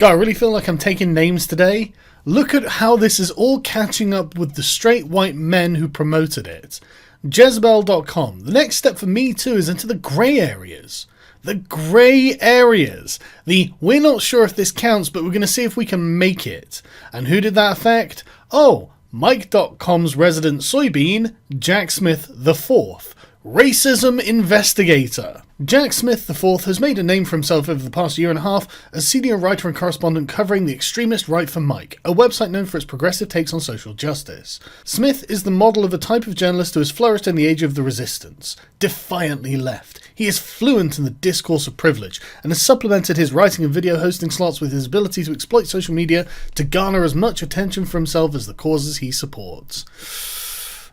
God, I really feel like I'm taking names today. Look at how this is all catching up with the straight white men who promoted it. Jezebel.com. The next step for me too is into the grey areas. The grey areas. We're not sure if this counts, but we're going to see if we can make it. And who did that affect? Oh, Mike.com's resident soybean, Jack Smith IV. Racism investigator. Jack Smith IV has made a name for himself over the past year and a half as senior writer and correspondent covering the extremist right for Mike, a website known for its progressive takes on social justice. Smith is the model of a type of journalist who has flourished in the age of the resistance. Defiantly left. He is fluent in the discourse of privilege and has supplemented his writing and video hosting slots with his ability to exploit social media to garner as much attention for himself as the causes he supports.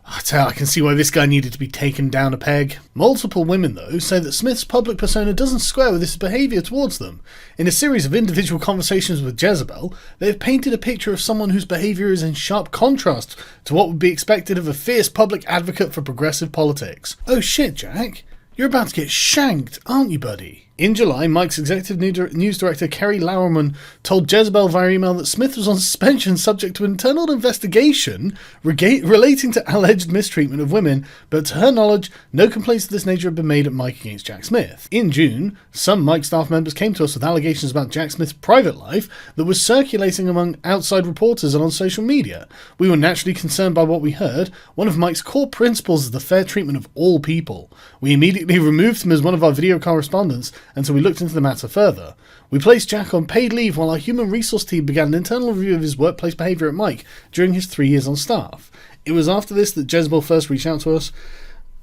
I can see why this guy needed to be taken down a peg. Multiple women, though, say that Smith's public persona doesn't square with his behaviour towards them. In a series of individual conversations with Jezebel, they have painted a picture of someone whose behaviour is in sharp contrast to what would be expected of a fierce public advocate for progressive politics. Oh shit, Jack. You're about to get shanked, aren't you, buddy? In July, Mike's executive news director Kerry Lauerman told Jezebel via email that Smith was on suspension subject to internal investigation relating to alleged mistreatment of women, but to her knowledge, no complaints of this nature have been made at Mike against Jack Smith. In June, some Mike staff members came to us with allegations about Jack Smith's private life that was circulating among outside reporters and on social media. We were naturally concerned by what we heard. One of Mike's core principles is the fair treatment of all people. We immediately removed him as one of our video correspondents until we looked into the matter further. We placed Jack on paid leave while our human resource team began an internal review of his workplace behaviour at Mike during his 3 years on staff. It was after this that Jezebel first reached out to us.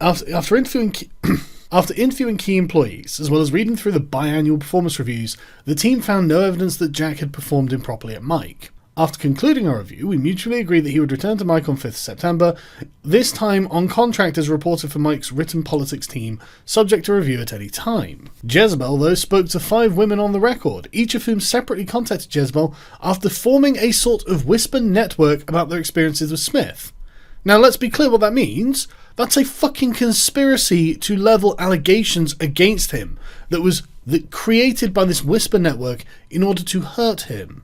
After interviewing key employees, as well as reading through the biannual performance reviews, the team found no evidence that Jack had performed improperly at Mike. After concluding our review, we mutually agreed that he would return to Mike on 5th September, this time on contract as a reporter for Mike's written politics team, subject to review at any time. Jezebel, though, spoke to 5 women on the record, each of whom separately contacted Jezebel after forming a sort of whisper network about their experiences with Smith. Now, let's be clear what that means. That's a fucking conspiracy to level allegations against him that created by this whisper network in order to hurt him.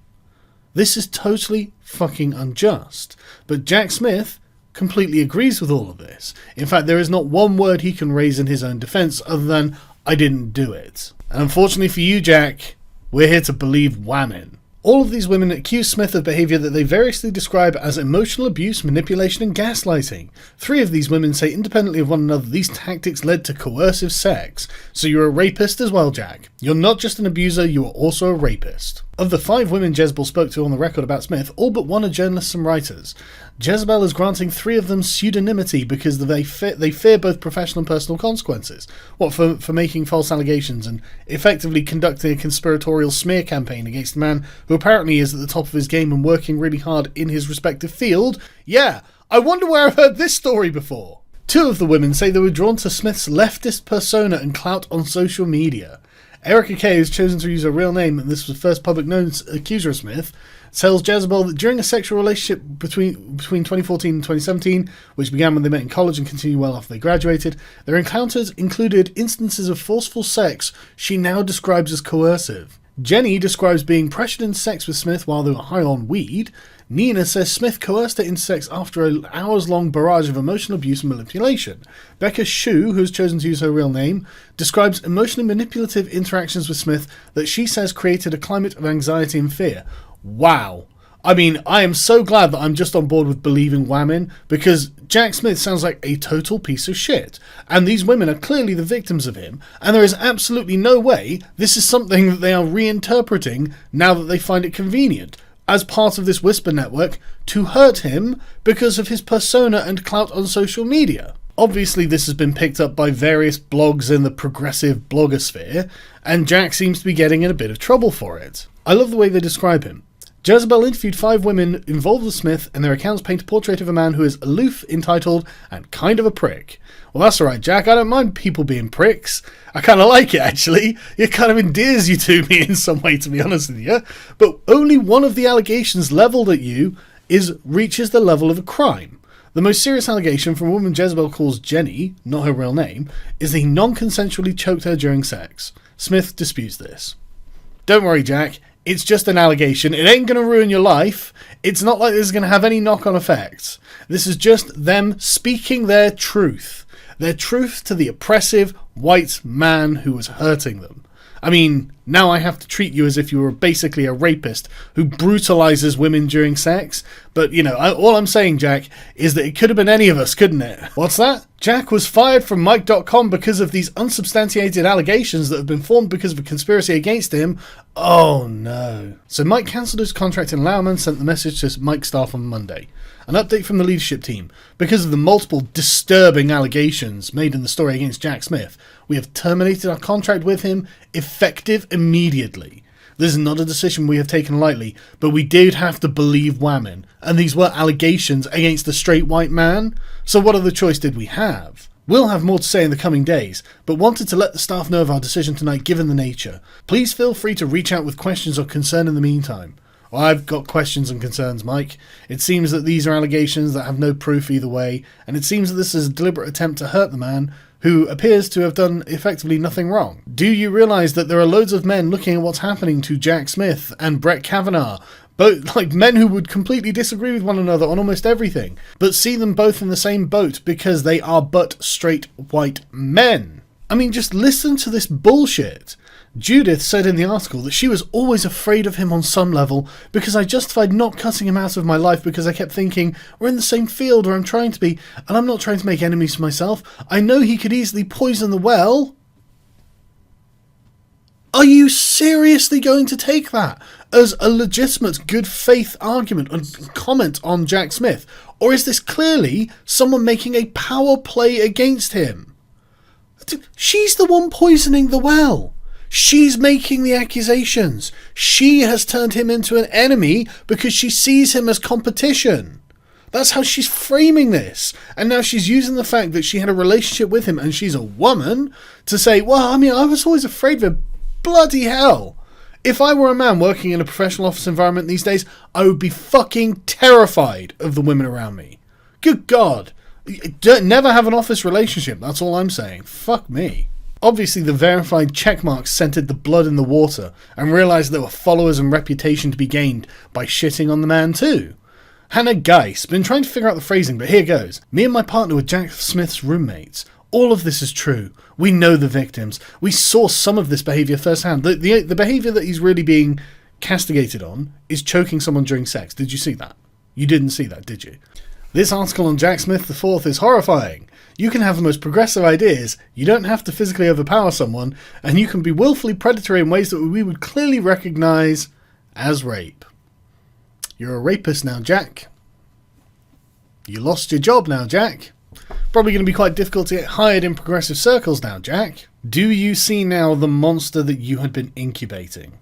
This is totally fucking unjust. But Jack Smith completely agrees with all of this. In fact, there is not one word he can raise in his own defense other than, I didn't do it. And unfortunately for you, Jack, we're here to believe women. All of these women accuse Smith of behaviour that they variously describe as emotional abuse, manipulation and gaslighting. 3 of these women say independently of one another these tactics led to coercive sex. So you're a rapist as well, Jack. You're not just an abuser, you are also a rapist. Of the 5 women Jezebel spoke to on the record about Smith, all but one are journalists and writers. Jezebel is granting 3 of them pseudonymity because they fear both professional and personal consequences. What, for making false allegations and effectively conducting a conspiratorial smear campaign against a man who apparently is at the top of his game and working really hard in his respective field? Yeah, I wonder where I've heard this story before. 2 of the women say they were drawn to Smith's leftist persona and clout on social media. Erica Kay, who's chosen to use her real name, and this was the first public known accuser of Smith, tells Jezebel that during a sexual relationship between 2014 and 2017, which began when they met in college and continued well after they graduated, their encounters included instances of forceful sex she now describes as coercive. Jenny describes being pressured into sex with Smith while they were high on weed. Nina says Smith coerced her into sex after an hours-long barrage of emotional abuse and manipulation. Becca Shu, who has chosen to use her real name, describes emotionally manipulative interactions with Smith that she says created a climate of anxiety and fear. Wow. I mean, I am so glad that I'm just on board with believing women, because Jack Smith sounds like a total piece of shit, and these women are clearly the victims of him, and there is absolutely no way this is something that they are reinterpreting now that they find it convenient, as part of this whisper network, to hurt him because of his persona and clout on social media. Obviously, this has been picked up by various blogs in the progressive blogosphere, and Jack seems to be getting in a bit of trouble for it. I love the way they describe him. Jezebel interviewed 5 women involved with Smith, and their accounts paint a portrait of a man who is aloof, entitled, and kind of a prick. Well, that's alright, Jack. I don't mind people being pricks. I kind of like it, actually. It kind of endears you to me in some way, to be honest with you. But only one of the allegations levelled at you reaches the level of a crime. The most serious allegation from a woman Jezebel calls Jenny, not her real name, is that he non-consensually choked her during sex. Smith disputes this. Don't worry, Jack. It's just an allegation. It ain't going to ruin your life. It's not like this is going to have any knock-on effects. This is just them speaking their truth. Their truth to the oppressive white man who was hurting them. I mean, now I have to treat you as if you were basically a rapist who brutalizes women during sex. But, you know, all I'm saying, Jack, is that it could have been any of us, couldn't it? What's that? Jack was fired from Mike.com because of these unsubstantiated allegations that have been formed because of a conspiracy against him. Oh, no. So Mike cancelled his contract in Lauerman, sent the message to Mike's staff on Monday. An update from the leadership team. Because of the multiple disturbing allegations made in the story against Jack Smith, we have terminated our contract with him, effective immediately. This is not a decision we have taken lightly, but we did have to believe Whammon, and these were allegations against a straight white man. So what other choice did we have? We'll have more to say in the coming days, but wanted to let the staff know of our decision tonight given the nature. Please feel free to reach out with questions or concern in the meantime. Well, I've got questions and concerns, Mike. It seems that these are allegations that have no proof either way, and it seems that this is a deliberate attempt to hurt the man, who appears to have done effectively nothing wrong. Do you realise that there are loads of men looking at what's happening to Jack Smith and Brett Kavanaugh, both like men who would completely disagree with one another on almost everything, but see them both in the same boat because they are but straight white men? I mean, just listen to this bullshit. Judith said in the article that she was always afraid of him on some level because I justified not cutting him out of my life because I kept thinking, we're in the same field where I'm trying to be, and I'm not trying to make enemies for myself. I know he could easily poison the well. Are you seriously going to take that as a legitimate good faith argument and comment on Jack Smith? Or is this clearly someone making a power play against him? She's the one poisoning the well. She's making the accusations. She has turned him into an enemy because she sees him as competition. That's how she's framing this. And now she's using the fact that she had a relationship with him and she's a woman to say, well, I mean, I was always afraid of him. Bloody hell. If I were a man working in a professional office environment these days, I would be fucking terrified of the women around me. Good God. Never have an office relationship. That's all I'm saying. Fuck me. Obviously, the verified checkmarks scented the blood in the water and realised there were followers and reputation to be gained by shitting on the man too. Hannah Geiss, been trying to figure out the phrasing, but here goes. Me and my partner were Jack Smith's roommates. All of this is true. We know the victims. We saw some of this behaviour firsthand. The behaviour that he's really being castigated on is choking someone during sex. Did you see that? You didn't see that, did you? This article on Jack Smith IV is horrifying. You can have the most progressive ideas, you don't have to physically overpower someone, and you can be willfully predatory in ways that we would clearly recognise as rape. You're a rapist now, Jack. You lost your job now, Jack. Probably going to be quite difficult to get hired in progressive circles now, Jack. Do you see now the monster that you had been incubating?